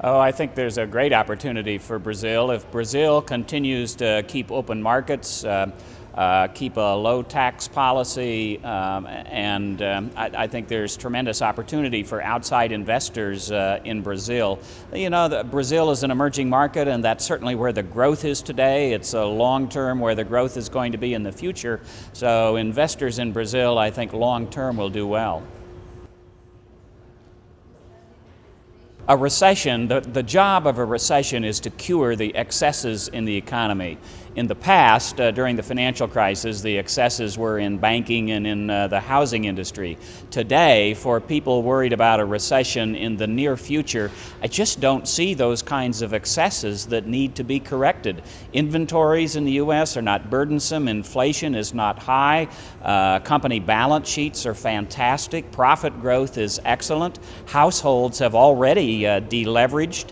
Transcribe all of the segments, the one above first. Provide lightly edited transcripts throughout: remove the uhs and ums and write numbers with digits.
Oh, I think there's a great opportunity for Brazil. If Brazil continues to keep open markets, keep a low tax policy, I think there's tremendous opportunity for outside investors in Brazil. You know, Brazil is an emerging market, and that's certainly where the growth is today. It's a long term where the growth is going to be in the future. So investors in Brazil, I think long term, will do well. A recession, the job of a recession is to cure the excesses in the economy. In the past, during the financial crisis, the excesses were in banking and in the housing industry. Today, for people worried about a recession in the near future, I just don't see those kinds of excesses that need to be corrected. Inventories in the U.S. are not burdensome, inflation is not high, company balance sheets are fantastic, profit growth is excellent, households have already deleveraged.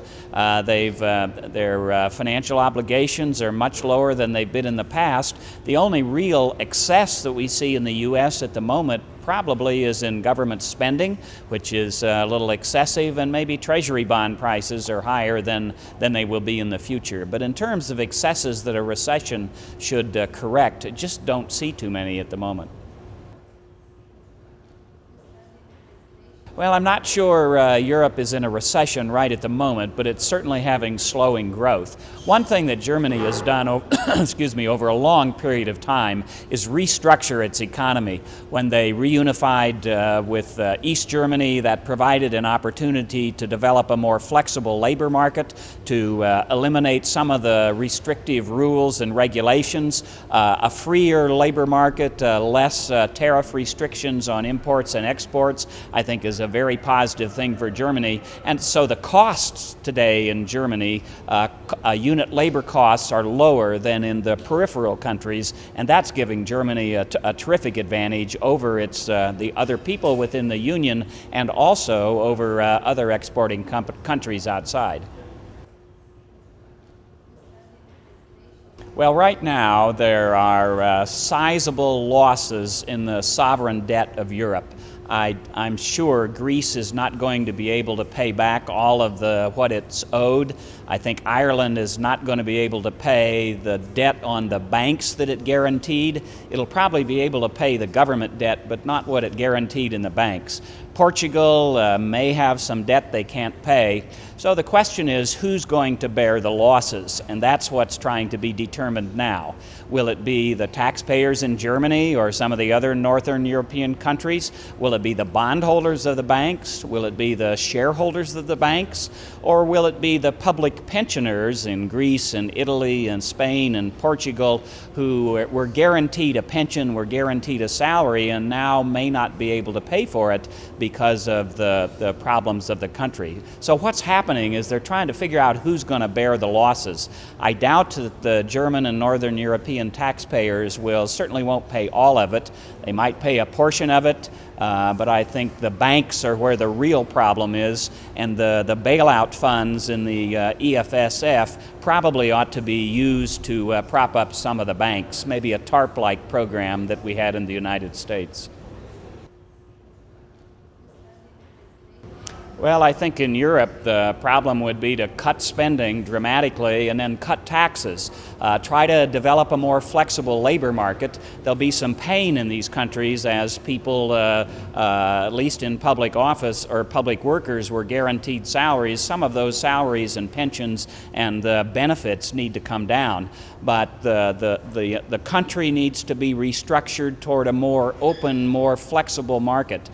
Their financial obligations are much lower than they've been in the past. The only real excess that we see in the U.S. at the moment probably is in government spending, which is a little excessive, and maybe treasury bond prices are higher than they will be in the future. But in terms of excesses that a recession should correct, I just don't see too many at the moment. Well, I'm not sure Europe is in a recession right at the moment, but it's certainly having slowing growth. One thing that Germany has done over a long period of time is restructure its economy. When they reunified with East Germany, that provided an opportunity to develop a more flexible labor market, to eliminate some of the restrictive rules and regulations, a freer labor market, less tariff restrictions on imports and exports, I think is a very positive thing for Germany. And so the costs today in Germany, unit labor costs are lower than in the peripheral countries, and that's giving Germany a terrific advantage over the other people within the Union and also over other exporting countries outside. Well, right now there are sizable losses in the sovereign debt of Europe. I'm sure Greece is not going to be able to pay back all of what it's owed. I think Ireland is not going to be able to pay the debt on the banks that it guaranteed. It'll probably be able to pay the government debt, but not what it guaranteed in the banks. Portugal may have some debt they can't pay. So the question is, who's going to bear the losses? And that's what's trying to be determined now. Will it be the taxpayers in Germany or some of the other northern European countries? Will it be the bondholders of the banks? Will it be the shareholders of the banks? Or will it be the public pensioners in Greece and Italy and Spain and Portugal who were guaranteed a pension, were guaranteed a salary, and now may not be able to pay for it because of the problems of the country? So what's happening is they're trying to figure out who's going to bear the losses. I doubt that the German and Northern European taxpayers certainly won't pay all of it. They might pay a portion of it, but I think the banks are where the real problem is, and the bailout funds in the EFSF probably ought to be used to prop up some of the banks, maybe a TARP-like program that we had in the United States. Well, I think in Europe the problem would be to cut spending dramatically and then cut taxes. Try to develop a more flexible labor market. There'll be some pain in these countries as people, at least in public office or public workers, were guaranteed salaries. Some of those salaries and pensions and benefits need to come down. But the country needs to be restructured toward a more open, more flexible market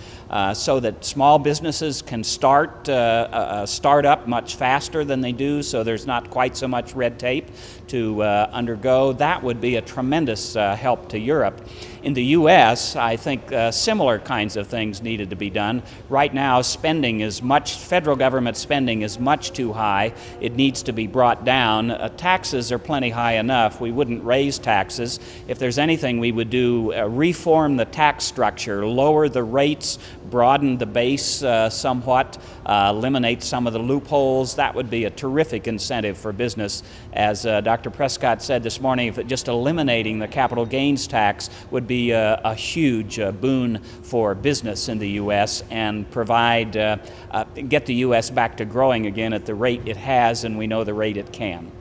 so that small businesses can start up much faster than they do, so there's not quite so much red tape to undergo. That would be a tremendous help to Europe. In the U.S., I think similar kinds of things needed to be done. Right now, federal government spending is much too high. It needs to be brought down. Taxes are plenty high enough. enough, we wouldn't raise taxes. If there's anything we would do, reform the tax structure, lower the rates, broaden the base somewhat, eliminate some of the loopholes. That would be a terrific incentive for business. As Dr. Prescott said this morning, if just eliminating the capital gains tax would be a huge boon for business in the U.S. and provide, get the U.S. back to growing again at the rate it has, and we know the rate it can.